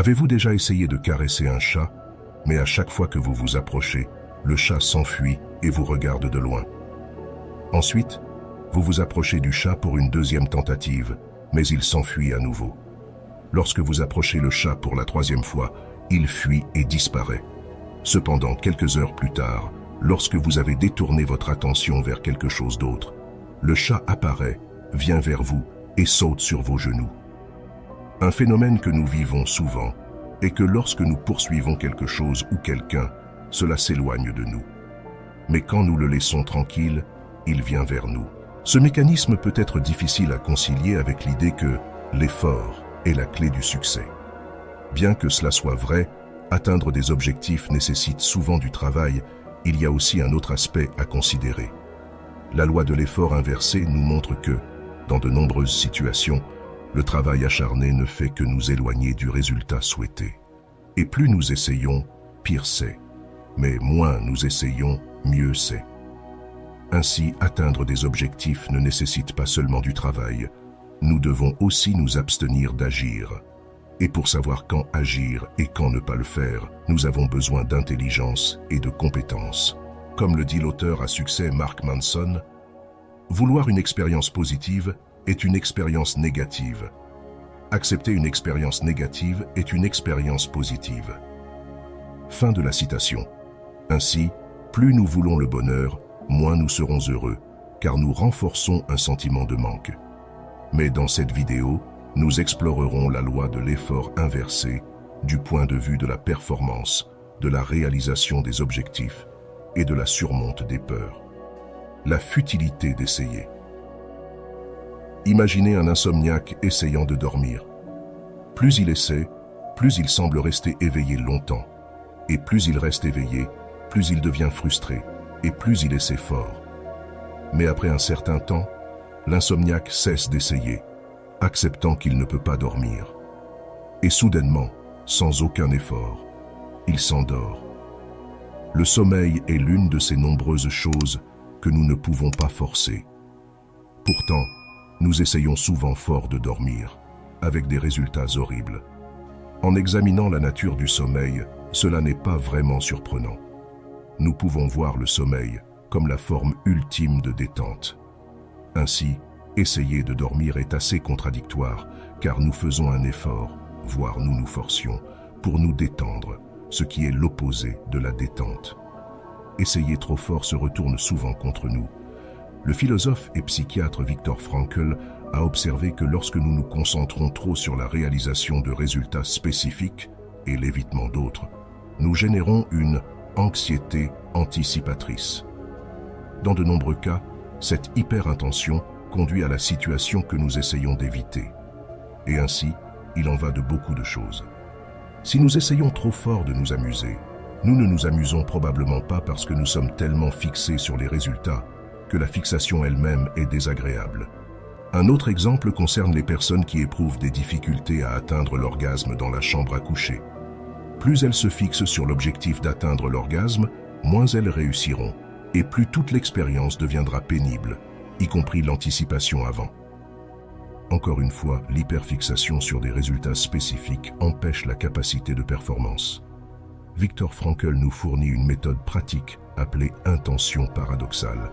Avez-vous déjà essayé de caresser un chat, mais à chaque fois que vous vous approchez, le chat s'enfuit et vous regarde de loin? Ensuite, vous vous approchez du chat pour une deuxième tentative, mais il s'enfuit à nouveau. Lorsque vous approchez le chat pour la troisième fois, il fuit et disparaît. Cependant, quelques heures plus tard, lorsque vous avez détourné votre attention vers quelque chose d'autre, le chat apparaît, vient vers vous et saute sur vos genoux. Un phénomène que nous vivons souvent est que lorsque nous poursuivons quelque chose ou quelqu'un, cela s'éloigne de nous. Mais quand nous le laissons tranquille, il vient vers nous. Ce mécanisme peut être difficile à concilier avec l'idée que l'effort est la clé du succès. Bien que cela soit vrai, atteindre des objectifs nécessite souvent du travail. Il y a aussi un autre aspect à considérer. La loi de l'effort inversé nous montre que, dans de nombreuses situations, le travail acharné ne fait que nous éloigner du résultat souhaité. Et plus nous essayons, pire c'est. Mais moins nous essayons, mieux c'est. Ainsi, atteindre des objectifs ne nécessite pas seulement du travail. Nous devons aussi nous abstenir d'agir. Et pour savoir quand agir et quand ne pas le faire, nous avons besoin d'intelligence et de compétences. Comme le dit l'auteur à succès Mark Manson, vouloir une expérience positive est une expérience négative. Accepter une expérience négative est une expérience positive. Fin de la citation. Ainsi, plus nous voulons le bonheur, moins nous serons heureux, car nous renforçons un sentiment de manque. Mais dans cette vidéo, nous explorerons la loi de l'effort inversé du point de vue de la performance, de la réalisation des objectifs et de la surmonte des peurs. La futilité d'essayer. Imaginez un insomniaque essayant de dormir. Plus il essaie, plus il semble rester éveillé longtemps. Et plus il reste éveillé, plus il devient frustré et plus il essaie fort. Mais après un certain temps, l'insomniaque cesse d'essayer, acceptant qu'il ne peut pas dormir. Et soudainement, sans aucun effort, il s'endort. Le sommeil est l'une de ces nombreuses choses que nous ne pouvons pas forcer. Pourtant, nous essayons souvent fort de dormir, avec des résultats horribles. En examinant la nature du sommeil, cela n'est pas vraiment surprenant. Nous pouvons voir le sommeil comme la forme ultime de détente. Ainsi, essayer de dormir est assez contradictoire, car nous faisons un effort, voire nous nous forcions, pour nous détendre, ce qui est l'opposé de la détente. Essayer trop fort se retourne souvent contre nous. Le philosophe et psychiatre Viktor Frankl a observé que lorsque nous nous concentrons trop sur la réalisation de résultats spécifiques et l'évitement d'autres, nous générons une anxiété anticipatrice. Dans de nombreux cas, cette hyper-intention conduit à la situation que nous essayons d'éviter. Et ainsi, il en va de beaucoup de choses. Si nous essayons trop fort de nous amuser, nous ne nous amusons probablement pas parce que nous sommes tellement fixés sur les résultats que la fixation elle-même est désagréable. Un autre exemple concerne les personnes qui éprouvent des difficultés à atteindre l'orgasme dans la chambre à coucher. Plus elles se fixent sur l'objectif d'atteindre l'orgasme, moins elles réussiront, et plus toute l'expérience deviendra pénible, y compris l'anticipation avant. Encore une fois, l'hyperfixation sur des résultats spécifiques empêche la capacité de performance. Viktor Frankl nous fournit une méthode pratique appelée intention paradoxale.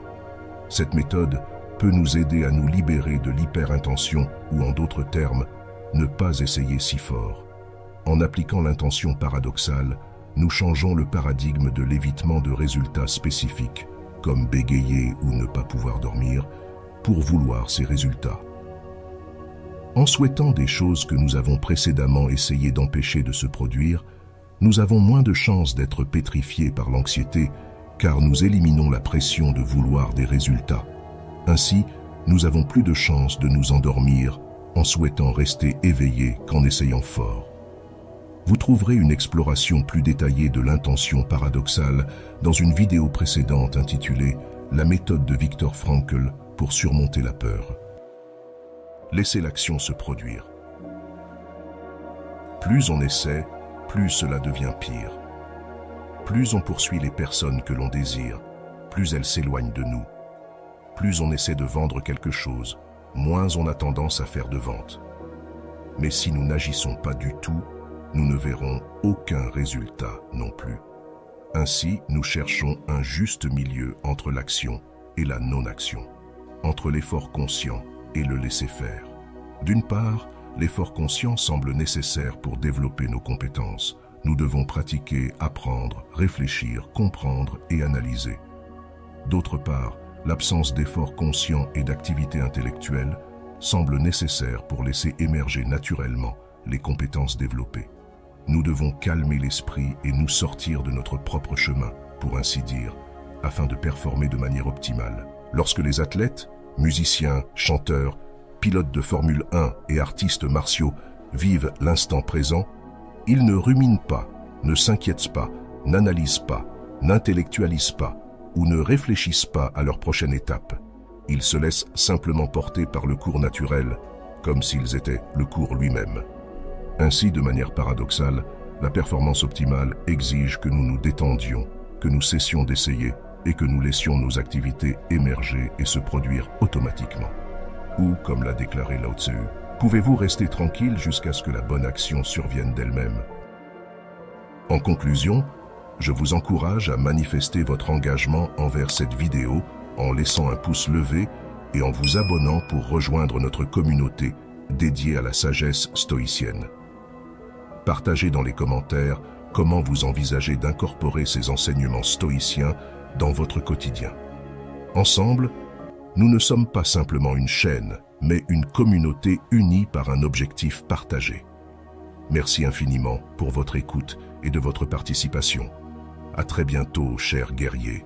Cette méthode peut nous aider à nous libérer de l'hyperintention ou, en d'autres termes, ne pas essayer si fort. En appliquant l'intention paradoxale, nous changeons le paradigme de l'évitement de résultats spécifiques, comme bégayer ou ne pas pouvoir dormir, pour vouloir ces résultats. En souhaitant des choses que nous avons précédemment essayé d'empêcher de se produire, nous avons moins de chances d'être pétrifiés par l'anxiété, car nous éliminons la pression de vouloir des résultats. Ainsi, nous avons plus de chances de nous endormir en souhaitant rester éveillés qu'en essayant fort. Vous trouverez une exploration plus détaillée de l'intention paradoxale dans une vidéo précédente intitulée « La méthode de Viktor Frankl pour surmonter la peur ». Laissez l'action se produire. Plus on essaie, plus cela devient pire. Plus on poursuit les personnes que l'on désire, plus elles s'éloignent de nous. Plus on essaie de vendre quelque chose, moins on a tendance à faire de vente. Mais si nous n'agissons pas du tout, nous ne verrons aucun résultat non plus. Ainsi, nous cherchons un juste milieu entre l'action et la non-action, entre l'effort conscient et le laisser-faire. D'une part, l'effort conscient semble nécessaire pour développer nos compétences. Nous devons pratiquer, apprendre, réfléchir, comprendre et analyser. D'autre part, l'absence d'effort conscient et d'activité intellectuelle semble nécessaire pour laisser émerger naturellement les compétences développées. Nous devons calmer l'esprit et nous sortir de notre propre chemin, pour ainsi dire, afin de performer de manière optimale. Lorsque les athlètes, musiciens, chanteurs, pilotes de Formule 1 et artistes martiaux vivent l'instant présent, ils ne ruminent pas, ne s'inquiètent pas, n'analysent pas, n'intellectualisent pas ou ne réfléchissent pas à leur prochaine étape. Ils se laissent simplement porter par le cours naturel, comme s'ils étaient le cours lui-même. Ainsi, de manière paradoxale, la performance optimale exige que nous nous détendions, que nous cessions d'essayer et que nous laissions nos activités émerger et se produire automatiquement. Ou, comme l'a déclaré Lao Tzu, pouvez-vous rester tranquille jusqu'à ce que la bonne action survienne d'elle-même? En conclusion, je vous encourage à manifester votre engagement envers cette vidéo en laissant un pouce levé et en vous abonnant pour rejoindre notre communauté dédiée à la sagesse stoïcienne. Partagez dans les commentaires comment vous envisagez d'incorporer ces enseignements stoïciens dans votre quotidien. Ensemble, nous ne sommes pas simplement une chaîne, mais une communauté unie par un objectif partagé. Merci infiniment pour votre écoute et de votre participation. À très bientôt, chers guerriers.